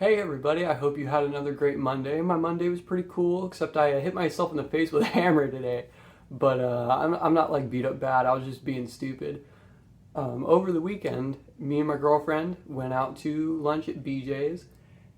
Hey everybody, I hope you had another great Monday. My Monday was pretty cool, except I hit myself in the face with a hammer today. But I'm not like beat up bad, I was just being stupid. Over the weekend, me and my girlfriend went out to lunch at BJ's,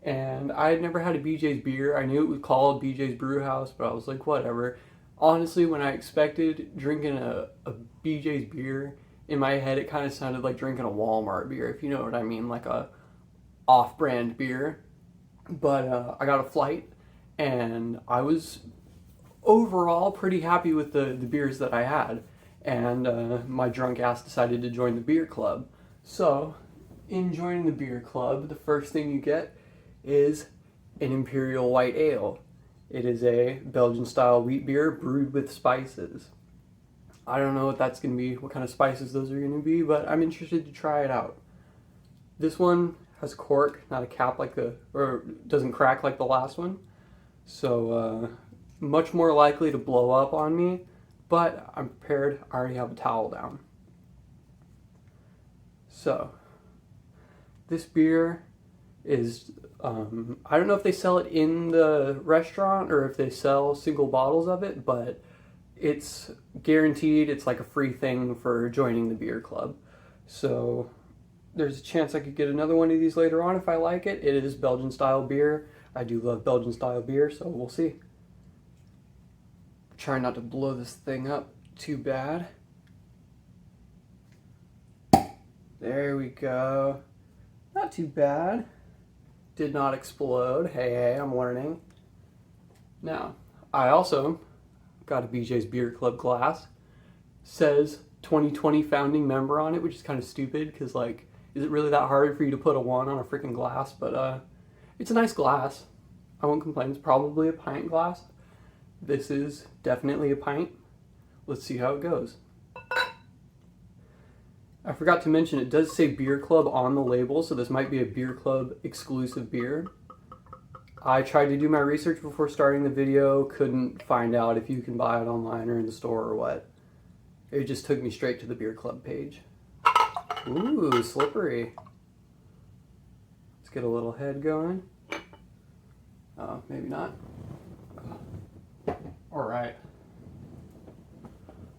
and I had never had a BJ's beer. I knew it was called BJ's Brewhouse, but I was like, whatever. Honestly, when I expected drinking a BJ's beer, in my head it kind of sounded like drinking a Walmart beer, if you know what I mean, like a off-brand beer. But I got a flight, and I was overall pretty happy with the beers that I had. And my drunk ass decided to join the beer club. So, in joining the beer club, the first thing you get is an Imperial White Ale. It is a Belgian style wheat beer brewed with spices. I don't know what that's going to be, what kind of spices those are going to be, but I'm interested to try it out. This one has a cork, not a cap or doesn't crack like the last one. So, much more likely to blow up on me, but I'm prepared. I already have a towel down. So, this beer is, I don't know if they sell it in the restaurant or if they sell single bottles of it, but it's guaranteed. It's like a free thing for joining the beer club. So, there's a chance I could get another one of these later on if I like it. It is Belgian style beer. I do love Belgian style beer, so we'll see. Try not to blow this thing up too bad. There we go. Not too bad. Did not explode. Hey, I'm learning. Now, I also got a BJ's Beer Club glass. Says 2020 founding member on it, which is kind of stupid because, like, is it really that hard for you to put a 1 on a freaking glass? But it's a nice glass. I won't complain. It's probably a pint glass. This is definitely a pint. Let's see how it goes. I forgot to mention it does say Beer Club on the label, so this might be a Beer Club exclusive beer. I tried to do my research before starting the video, couldn't find out if you can buy it online or in the store or what. It just took me straight to the Beer Club page. Ooh, slippery. Let's get a little head going. Oh, maybe not. Alright.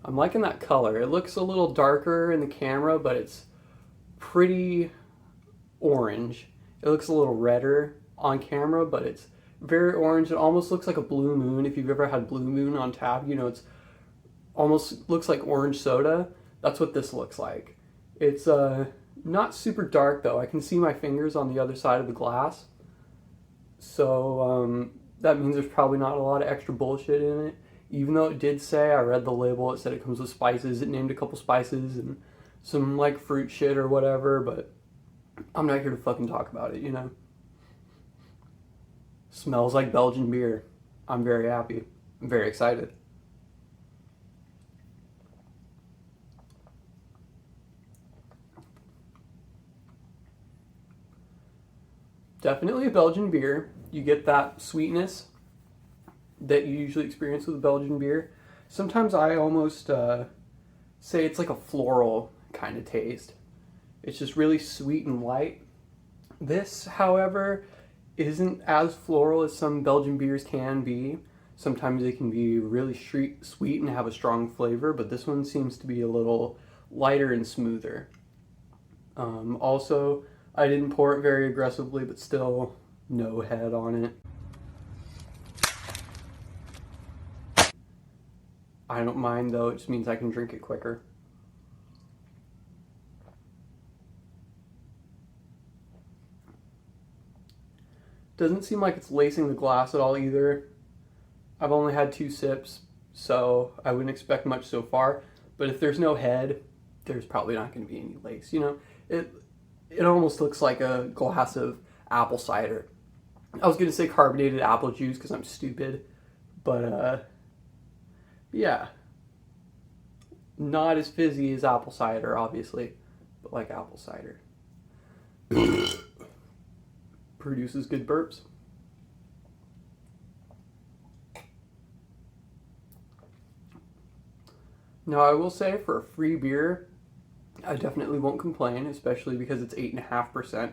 I'm liking that color. It looks a little darker in the camera, but it's pretty orange. It looks a little redder on camera, but it's very orange. It almost looks like a Blue Moon. If you've ever had Blue Moon on tap, you know it's almost looks like orange soda. That's what this looks like. It's not super dark though. I can see my fingers on the other side of the glass. So that means there's probably not a lot of extra bullshit in it. Even though it did say, I read the label, it said it comes with spices. It named a couple spices and some like fruit shit or whatever, but I'm not here to fucking talk about it, you know? Smells like Belgian beer. I'm very happy. I'm very excited. Definitely a Belgian beer. You get that sweetness that you usually experience with a Belgian beer. Sometimes I almost say it's like a floral kind of taste. It's just really sweet and light. This, however, isn't as floral as some Belgian beers can be. Sometimes they can be really sweet and have a strong flavor, but this one seems to be a little lighter and smoother. Also, I didn't pour it very aggressively, but still no head on it. I don't mind though, it just means I can drink it quicker. Doesn't seem like it's lacing the glass at all either. I've only had 2 sips, so I wouldn't expect much so far. But if there's no head, there's probably not going to be any lace. You know, it almost looks like a glass of apple cider. I was going to say carbonated apple juice because I'm stupid, but yeah. Not as fizzy as apple cider, obviously, but like apple cider. Produces good burps. Now, I will say for a free beer, I definitely won't complain, especially because it's 8.5%.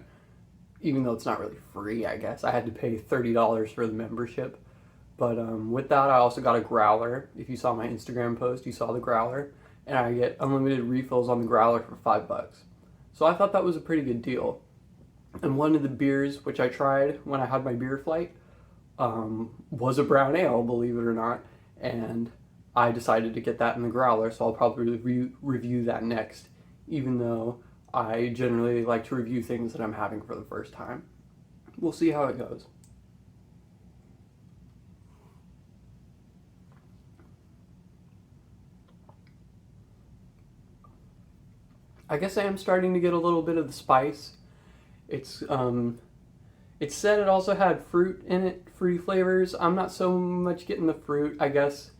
even though it's not really free, I guess. I had to pay $30 for the membership. But with that, I also got a growler. If you saw my Instagram post, you saw the growler. And I get unlimited refills on the growler for $5. So I thought that was a pretty good deal. And one of the beers, which I tried when I had my beer flight, was a brown ale, believe it or not. And I decided to get that in the growler, so I'll probably review that next, even though I generally like to review things that I'm having for the first time. We'll see how it goes. I guess I am starting to get a little bit of the spice. It's it said it also had fruit in it, fruity flavors. I'm not so much getting the fruit. I guess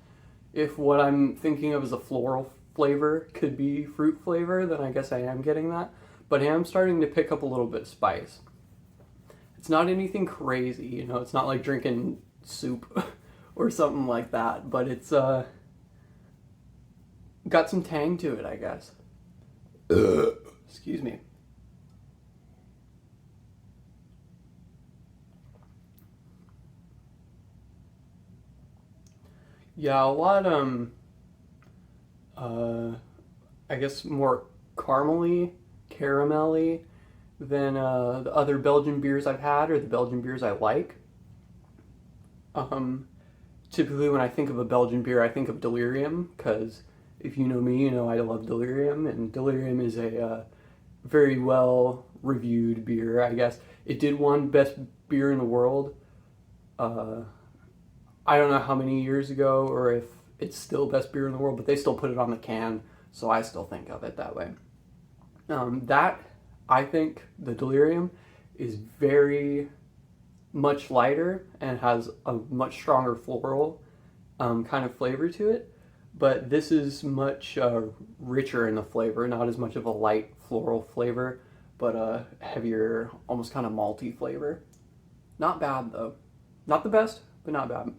if what I'm thinking of as a floral flavor could be fruit flavor, then I guess I am getting that. But I am starting to pick up a little bit of spice. It's not anything crazy, you know, it's not like drinking soup or something like that, but it's got some tang to it, I guess. Excuse me. Yeah, a lot I guess more caramelly than the other Belgian beers I've had or the Belgian beers I like. Um, Typically when I think of a Belgian beer, I think of Delirium, because if you know me, you know I love Delirium, and Delirium is a very well reviewed beer, I guess. It did won best beer in the world. Uh, I don't know how many years ago, or if it's still best beer in the world, but they still put it on the can, so I still think of it that way. That, I think, the Delirium is very much lighter and has a much stronger floral kind of flavor to it. But this is much richer in the flavor, not as much of a light floral flavor, but a heavier, almost kind of malty flavor. Not bad though. Not the best, but not bad.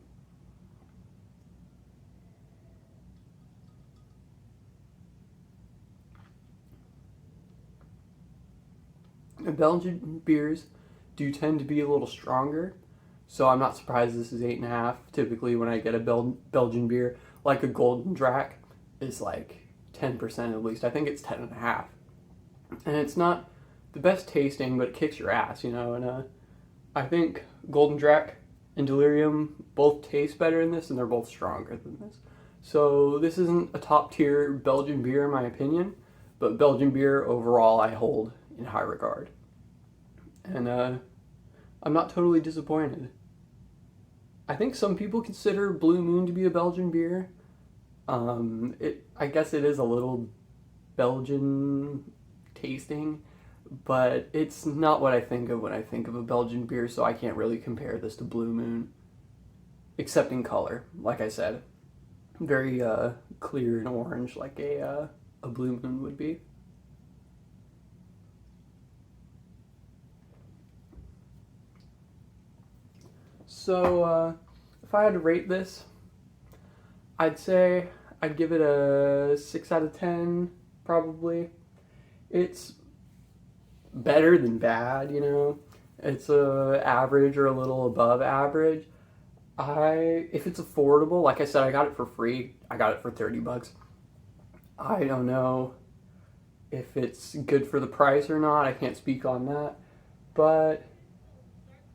And Belgian beers do tend to be a little stronger, so I'm not surprised this is 8.5. Typically, when I get a Belgian beer, like a Golden Drac, is like 10% at least. I think it's 10.5, and it's not the best tasting, but it kicks your ass, you know. And I think Golden Drac and Delirium both taste better in this, and they're both stronger than this. So this isn't a top tier Belgian beer in my opinion, but Belgian beer overall I hold in high regard. And I'm not totally disappointed. I think some people consider Blue Moon to be a Belgian beer. I guess it is a little Belgian tasting, but it's not what I think of when I think of a Belgian beer, so I can't really compare this to Blue Moon, except in color. Like I said, very clear and orange, like a Blue Moon would be. So, if I had to rate this, I'd say I'd give it a 6 out of 10, probably. It's better than bad, you know. It's average or a little above average. If it's affordable, like I said, I got it for free. I got it for $30. I don't know if it's good for the price or not. I can't speak on that. But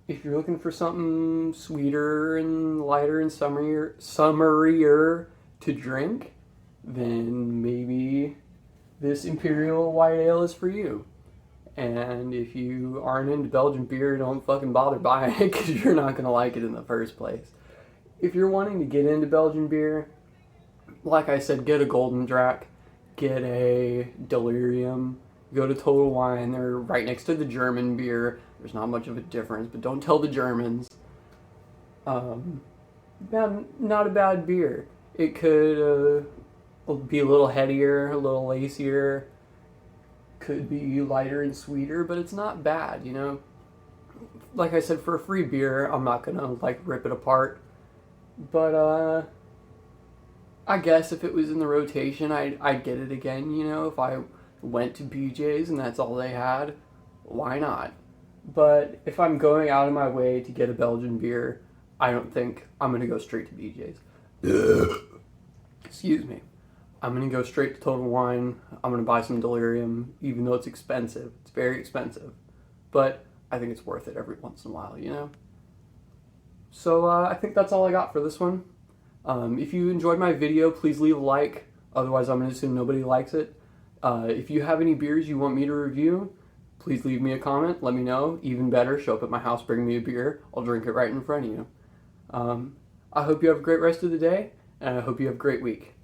if you're looking for something sweeter and lighter and summerier to drink, then maybe this Imperial White Ale is for you. And if you aren't into Belgian beer, don't fucking bother buying it, because you're not going to like it in the first place. If you're wanting to get into Belgian beer, like I said, get a Golden Drac, get a Delirium, go to Total Wine. They're right next to the German beer. There's not much of a difference, but don't tell the Germans. Not a bad beer. It could be a little headier, a little lacier, could be lighter and sweeter, but it's not bad, you know. Like I said, for a free beer, I'm not gonna like rip it apart. But I guess if it was in the rotation, I'd get it again, you know. If I went to BJ's and that's all they had, why not? But if I'm going out of my way to get a Belgian beer, I don't think I'm going to go straight to BJ's. Excuse me. I'm going to go straight to Total Wine. I'm going to buy some Delirium, even though it's expensive. It's very expensive. But I think it's worth it every once in a while, you know? So I think that's all I got for this one. If you enjoyed my video, please leave a like. Otherwise, I'm going to assume nobody likes it. If you have any beers you want me to review, please leave me a comment. Let me know. Even better, show up at my house, bring me a beer. I'll drink it right in front of you. I hope you have a great rest of the day, and I hope you have a great week.